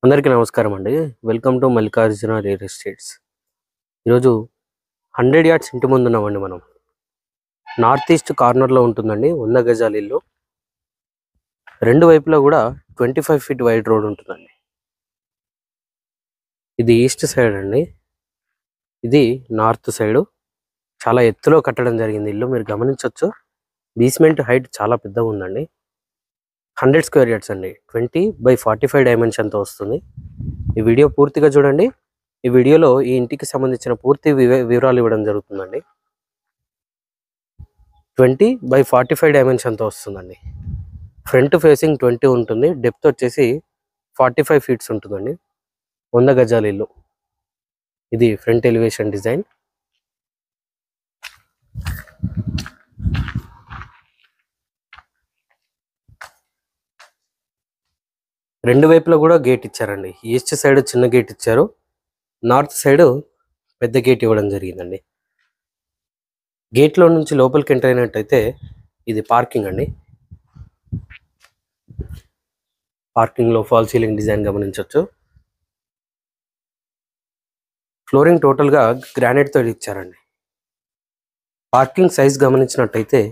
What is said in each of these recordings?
అందరికీ నమస్కారం అండి. Welcome to Mallikarjuna real estates. ఈరోజు 100 యార్డ్స్ ఇంటి ముందు ఉన్నామండి మనం. నార్త్ ఈస్ట్ కార్నర్లో ఉంటుందండి 100 గజాల ఇల్లు. రెండు వైపులా కూడా 25 ఫీట్ వైడ్ రోడ్ ఉంటుందండి. ఇది ఈస్ట్ సైడ్ అండి, ఇది నార్త్ సైడు. చాలా ఎత్తులో కట్టడం జరిగింది ఇల్లు, మీరు గమనించవచ్చు. బేస్మెంట్ హైట్ చాలా పెద్దగా ఉందండి. 100 స్క్వేర్ యార్డ్స్ అండి, 20/45 డైమెన్షన్తో వస్తుంది. ఈ వీడియో పూర్తిగా చూడండి. ఈ వీడియోలో ఈ ఇంటికి సంబంధించిన పూర్తి వివరాలు ఇవ్వడం జరుగుతుందండి. 20/45 డైమెన్షన్తో వస్తుందండి. ఫ్రంట్ ఫేసింగ్ 20 ఉంటుంది, డెప్త్ వచ్చేసి 45 ఫీట్స్ ఉంటుందండి. 100 గజాల ఇల్లు. ఇది ఫ్రంట్ ఎలివేషన్ డిజైన్. రెండు వైపులా కూడా గేట్ ఇచ్చారండి. ఈస్ట్ సైడ్ చిన్న గేట్ ఇచ్చారు, నార్త్ సైడ్ పెద్ద గేట్ ఇవ్వడం జరిగిందండి. గేట్లో నుంచి లోపలికి ఎంటర్ అయినట్టయితే ఇది పార్కింగ్ అండి. పార్కింగ్లో ఫాల్ సీలింగ్ డిజైన్ గమనించవచ్చు. ఫ్లోరింగ్ టోటల్గా గ్రానైట్తో ఇచ్చారండి. పార్కింగ్ సైజ్ గమనించినట్టయితే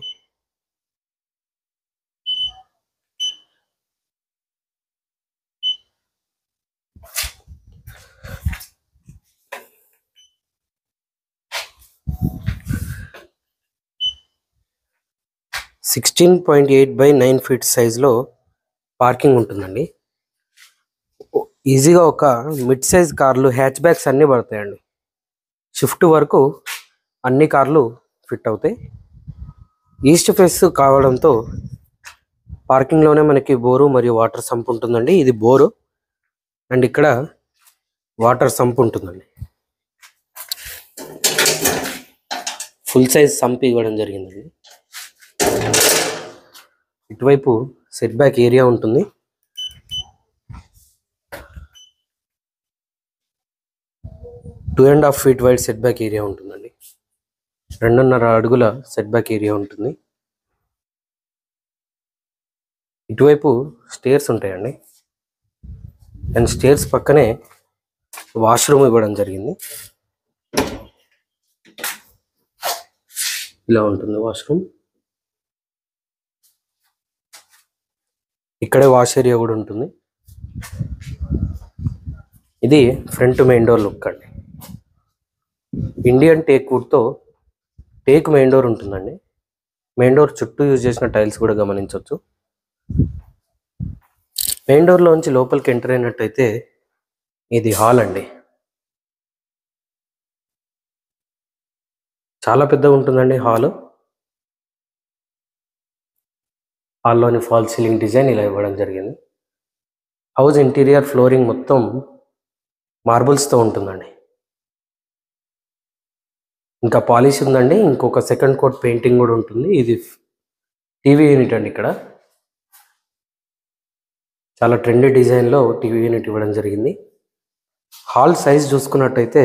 (16.8/9 ఫీట్ సైజులో పార్కింగ్ ఉంటుందండి. ఈజీగా ఒక మిడ్ సైజ్ కార్లు, హ్యాచ్ బ్యాగ్స్ అన్నీ పడతాయండి. షిఫ్ట్ వరకు అన్ని కార్లు ఫిట్ అవుతాయి. ఈస్ట్ ఫేస్ కావడంతో పార్కింగ్లోనే మనకి బోరు మరియు వాటర్ సంప్ ఉంటుందండి. ఇది బోరు అండ్ ఇక్కడ వాటర్ సంప్ ఉంటుందండి. ఫుల్ సైజ్ సంప్ ఇవ్వడం జరిగిందండి. ఇటువైపు సెట్ బ్యాక్ ఏరియా ఉంటుంది. Two and half feet wide set back area ఉంటుందండి. 2.5 అడుగుల సెట్ బ్యాక్ ఏరియా ఉంటుంది. ఇటువైపు స్టేర్స్ ఉంటాయండి అండ్ స్టేర్స్ పక్కనే వాష్రూమ్ ఇవ్వడం జరిగింది. ఇలా ఉంటుంది వాష్రూమ్. ఇక్కడే వాష్ ఏరియా కూడా ఉంటుంది. ఇది ఫ్రంట్ మెయిన్ డోర్ లుక్ అండి. ఇండియన్ టేక్ వుడ్తో టేక్ మెయిన్ డోర్ ఉంటుందండి. మెయిన్ డోర్ చుట్టూ యూజ్ చేసిన టైల్స్ కూడా గమనించవచ్చు. మెయిన్ డోర్లోంచి లోపలికి ఎంటర్ అయినట్టయితే ఇది హాల్ అండి. చాలా పెద్దగా ఉంటుందండి హాల్. హాల్లోని ఫాల్ సీలింగ్ డిజైన్ ఇలా ఇవ్వడం జరిగింది. హౌస్ ఇంటీరియర్ ఫ్లోరింగ్ మొత్తం మార్బుల్స్తో ఉంటుందండి. ఇంకా పాలిష్ ఉందండి. ఇంకొక సెకండ్ కోట్ పెయింటింగ్ కూడా ఉంటుంది. ఇది టీవీ యూనిట్ అండి. ఇక్కడ చాలా ట్రెండీ డిజైన్లో టీవీ యూనిట్ ఇవ్వడం జరిగింది. హాల్ సైజ్ చూసుకున్నట్టయితే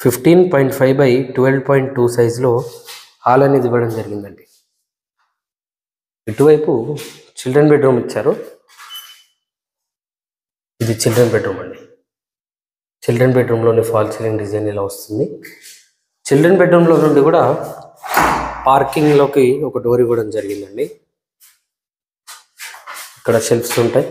(15.5/12.2 సైజులో హాల్ అనేది ఇవ్వడం జరిగిందండి. ఇటువైపు చిల్డ్రన్ బెడ్రూమ్ ఇచ్చారు. ఇది చిల్డ్రన్ బెడ్రూమ్ అండి. చిల్డ్రన్ బెడ్రూమ్లోని ఫాల్ సీలింగ్ డిజైన్ ఇలా వస్తుంది. చిల్డ్రన్ బెడ్రూమ్లో నుండి కూడా పార్కింగ్లోకి ఒక డోర్ ఇవ్వడం జరిగిందండి. ఇక్కడ షెల్ఫ్స్ ఉంటాయి.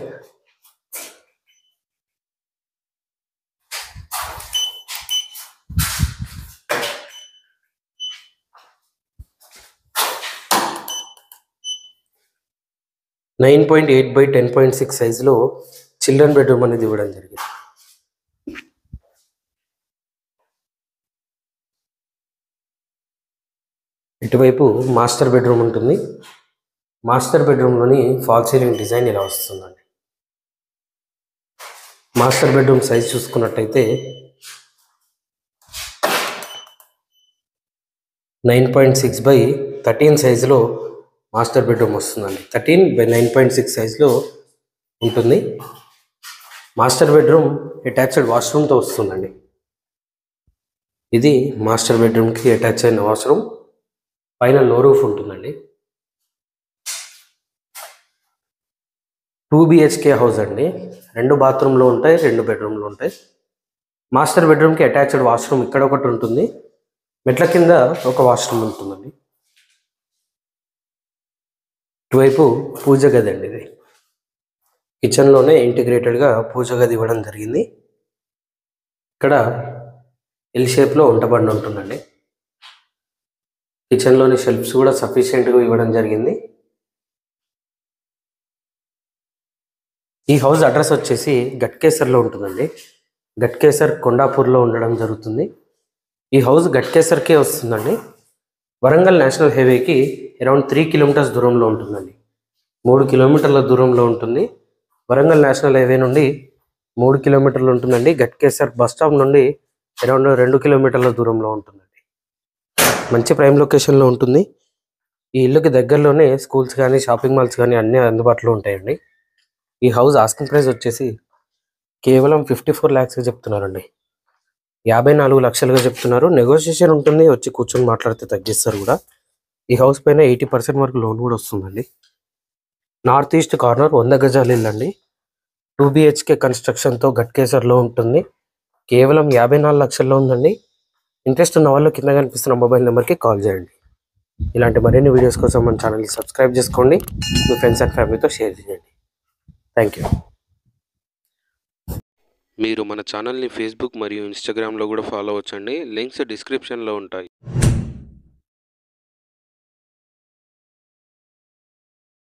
(9.8/10.6 సైజులో చిల్డ్రన్ బెడ్రూమ్ అనేది ఇవ్వడం జరిగింది. ఇటువైపు మాస్టర్ బెడ్రూమ్ ఉంటుంది. మాస్టర్ బెడ్రూమ్లోని ఫాల్ సీలింగ్ డిజైన్ ఇలా వస్తుందండి. మాస్టర్ బెడ్రూమ్ సైజ్ చూసుకున్నట్టయితే 9.6/13 సైజులో మాస్టర్ బెడ్రూమ్ వస్తుందండి. 13/9.6 సైజులో ఉంటుంది. మాస్టర్ బెడ్రూమ్ అటాచ్డ్ వాష్రూమ్తో వస్తుందండి. ఇది మాస్టర్ బెడ్రూమ్కి అటాచ్ అయిన వాష్రూమ్. పైన లో రూఫ్ ఉంటుందండి. 2 BHK హౌస్ అండి. 2 బాత్రూమ్లు ఉంటాయి, 2 బెడ్రూమ్లు ఉంటాయి. మాస్టర్ బెడ్రూమ్కి అటాచ్డ్ వాష్రూమ్ ఇక్కడ ఒకటి ఉంటుంది. మెట్ల కింద ఒక వాష్రూమ్ ఉంటుందండి. ఇటువైపు పూజ గది అండి. ఇది కిచెన్లోనే ఇంటిగ్రేటెడ్గా పూజ గది ఇవ్వడం జరిగింది. ఇక్కడ ఎల్ షేప్లో వంటబండి ఉంటుందండి. కిచెన్లోని షెల్ఫ్స్ కూడా సఫిషియెంట్గా ఇవ్వడం జరిగింది. ఈ హౌస్ అడ్రస్ వచ్చేసి గట్కేసర్లో ఉంటుందండి. గట్కేసర్ కొండాపూర్లో ఉండడం జరుగుతుంది. ఈ హౌస్ గట్కేసర్కే వస్తుందండి. వరంగల్ నేషనల్ హైవేకి అరౌండ్ 3 కిలోమీటర్స్ దూరంలో ఉంటుందండి. 3 కిలోమీటర్ల దూరంలో ఉంటుంది. వరంగల్ నేషనల్ హైవే నుండి 3 కిలోమీటర్లు ఉంటుందండి. గట్కేసర్ బస్ స్టాప్ నుండి అరౌండ్ 2 కిలోమీటర్ల దూరంలో ఉంటుందండి. మంచి ప్రైమ్ లొకేషన్లో ఉంటుంది. ఈ ఇల్లుకి దగ్గరలోనే స్కూల్స్ కానీ షాపింగ్ మాల్స్ కానీ అన్నీ అందుబాటులో ఉంటాయండి. ఈ హౌస్ ఆస్కింగ్ ప్రైస్ వచ్చేసి కేవలం 54 lakhs చెప్తున్నారండి. 54 లక్షలుగా చెప్తున్నారు. నెగోషియేషన్ ఉంటుంది, వచ్చి కూర్చొని మాట్లాడితే తగ్గిస్తారు కూడా. ఈ హౌస్ పైన 80% వరకు లోన్ కూడా వస్తుందండి. నార్త్ ఈస్ట్ కార్నర్ 100 గజాల ఇల్లు అండి. 2 BHK కన్స్ట్రక్షన్తో గట్కేసర్లో ఉంటుంది. కేవలం 54 లక్షల్లో ఉందండి. ఇంట్రెస్ట్ ఉన్న వాళ్ళు కింద కనిపిస్తున్న మొబైల్ నెంబర్కి కాల్ చేయండి. ఇలాంటి మరిన్ని వీడియోస్ కోసం మన ఛానల్ని సబ్స్క్రైబ్ చేసుకోండి. మీ ఫ్రెండ్స్ అండ్ ఫ్యామిలీతో షేర్ చేయండి. Thank you. మీరు మన ఛానల్ని ఫేస్బుక్ మరియు ఇన్స్టాగ్రామ్లో కూడా ఫాలో అవ్వచ్చండి. లింక్స్ డిస్క్రిప్షన్లో ఉంటాయి.